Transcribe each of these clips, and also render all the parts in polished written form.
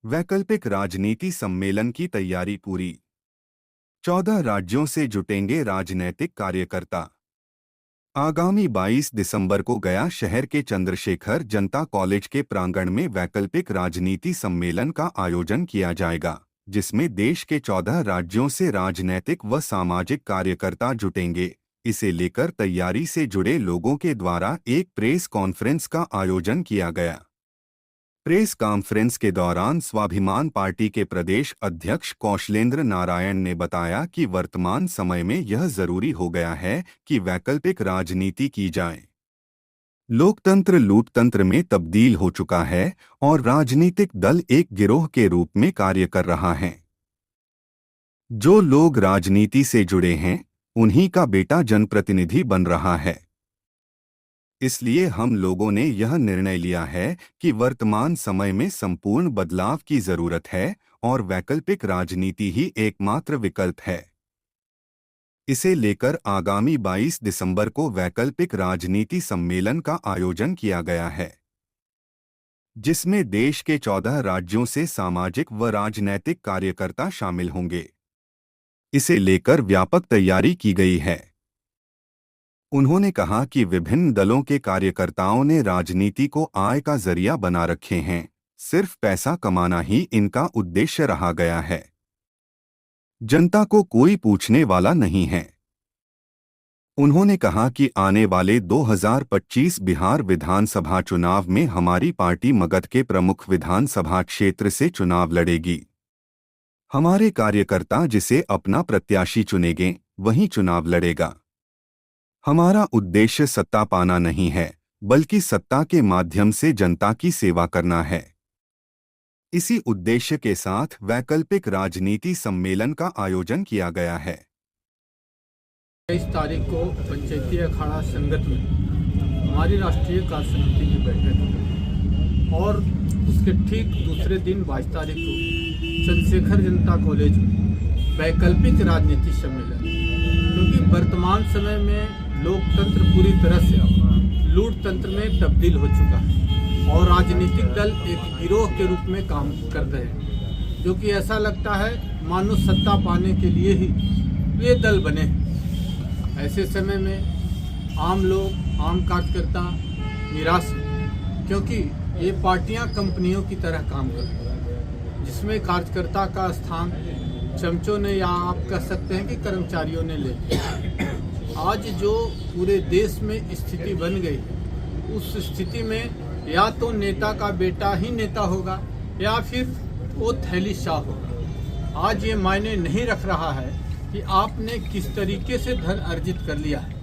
वैकल्पिक राजनीति सम्मेलन की तैयारी पूरी। 14 राज्यों से जुटेंगे राजनैतिक कार्यकर्ता। आगामी 22 दिसंबर को गया शहर के चंद्रशेखर जनता कॉलेज के प्रांगण में वैकल्पिक राजनीति सम्मेलन का आयोजन किया जाएगा, जिसमें देश के 14 राज्यों से राजनैतिक व सामाजिक कार्यकर्ता जुटेंगे। इसे लेकर तैयारी से जुड़े लोगों के द्वारा एक प्रेस कॉन्फ्रेंस का आयोजन किया गया। प्रेस कॉन्फ्रेंस के दौरान स्वाभिमान पार्टी के प्रदेश अध्यक्ष कौशलेंद्र नारायण ने बताया कि वर्तमान समय में यह जरूरी हो गया है कि वैकल्पिक राजनीति की जाए। लोकतंत्र लूटतंत्र में तब्दील हो चुका है और राजनीतिक दल एक गिरोह के रूप में कार्य कर रहा है। जो लोग राजनीति से जुड़े हैं, उन्हीं का बेटा जनप्रतिनिधि बन रहा है। इसलिए हम लोगों ने यह निर्णय लिया है कि वर्तमान समय में संपूर्ण बदलाव की जरूरत है और वैकल्पिक राजनीति ही एकमात्र विकल्प है। इसे लेकर आगामी 22 दिसंबर को वैकल्पिक राजनीति सम्मेलन का आयोजन किया गया है, जिसमें देश के 14 राज्यों से सामाजिक व राजनैतिक कार्यकर्ता शामिल होंगे। इसे लेकर व्यापक तैयारी की गई है। उन्होंने कहा कि विभिन्न दलों के कार्यकर्ताओं ने राजनीति को आय का जरिया बना रखे हैं। सिर्फ पैसा कमाना ही इनका उद्देश्य रहा गया है। जनता को कोई पूछने वाला नहीं है। उन्होंने कहा कि आने वाले 2025 बिहार विधानसभा चुनाव में हमारी पार्टी मगध के प्रमुख विधानसभा क्षेत्र से चुनाव लड़ेगी। हमारे कार्यकर्ता जिसे अपना प्रत्याशी चुनेंगे, वही चुनाव लड़ेगा। हमारा उद्देश्य सत्ता पाना नहीं है, बल्कि सत्ता के माध्यम से जनता की सेवा करना है। इसी उद्देश्य के साथ वैकल्पिक राजनीति सम्मेलन का आयोजन किया गया है। 23 तारीख को पंचायती अखाड़ा संगत में हमारी राष्ट्रीय कार्य समिति की बैठक हुई और उसके ठीक दूसरे दिन 22 तारीख को चंद्रशेखर जनता कॉलेज में वैकल्पिक राजनीति सम्मेलन, क्योंकि वर्तमान समय में लोकतंत्र पूरी तरह से लूट तंत्र में तब्दील हो चुका है और राजनीतिक दल एक गिरोह के रूप में काम कर रहे हैं, जो कि ऐसा लगता है मानो सत्ता पाने के लिए ही ये दल बने। ऐसे समय में आम लोग, आम कार्यकर्ता निराश हैं, क्योंकि ये पार्टियां कंपनियों की तरह काम कर रही हैं, जिसमें कार्यकर्ता का स्थान चमचों ने, या आप कह सकते हैं कि कर्मचारियों ने ले लिया। आज जो पूरे देश में स्थिति बन गई है, उस स्थिति में या तो नेता का बेटा ही नेता होगा या फिर वो थैली शाह होगा। आज ये मायने नहीं रख रहा है कि आपने किस तरीके से धन अर्जित कर लिया है।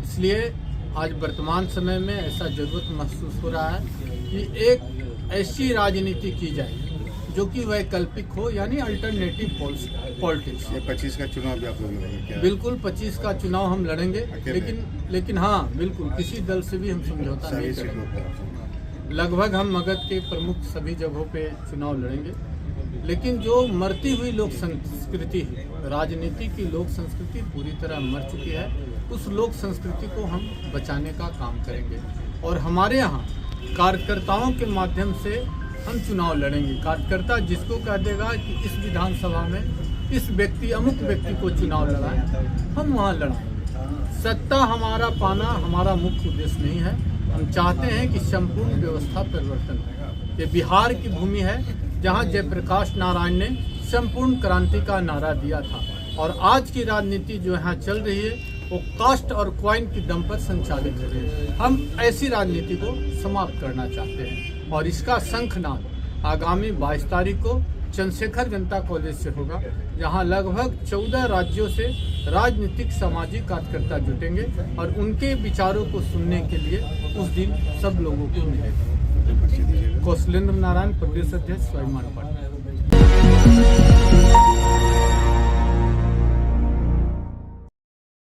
इसलिए आज वर्तमान समय में ऐसा जरूरत महसूस हो रहा है कि एक ऐसी राजनीति की जाए जो कि वैकल्पिक हो, यानी अल्टरनेटिव पॉलिटिक्स। 25 का चुनाव भी आप लोग लड़ेंगे क्या? बिल्कुल 25 का चुनाव हम लड़ेंगे, लेकिन हाँ बिल्कुल किसी दल से भी हम समझौता नहीं करेंगे। लगभग हम मगध के प्रमुख सभी जगहों पे चुनाव लड़ेंगे, लेकिन जो मरती हुई लोक संस्कृति है, राजनीति की लोक संस्कृति पूरी तरह मर चुकी है, उस लोक संस्कृति को हम बचाने का काम करेंगे। और हमारे यहाँ कार्यकर्ताओं के माध्यम से हम चुनाव लड़ेंगे। कार्यकर्ता जिसको कह देगा कि इस विधानसभा में इस व्यक्ति, अमुक व्यक्ति को चुनाव लड़ाएं, हम वहाँ लड़ाएंगे। सत्ता हमारा पाना हमारा मुख्य उद्देश्य नहीं है। हम चाहते हैं कि संपूर्ण व्यवस्था परिवर्तन हो। ये बिहार की भूमि है जहाँ जयप्रकाश नारायण ने संपूर्ण क्रांति का नारा दिया था, और आज की राजनीति जो यहाँ चल रही है वो कास्ट और क्वाइन की दम पर संचालित हो रही है। हम ऐसी राजनीति को समाप्त करना चाहते हैं और इसका शंखनाद आगामी 22 तारीख को चंद्रशेखर जनता कॉलेज से होगा, जहां लगभग 14 राज्यों से राजनीतिक सामाजिक कार्यकर्ता जुटेंगे और उनके विचारों को सुनने के लिए उस दिन सब लोगों को मिलेगा। कौशलेंद्र नारायण, प्रदेश अध्यक्ष स्वाभिमान पार्टी।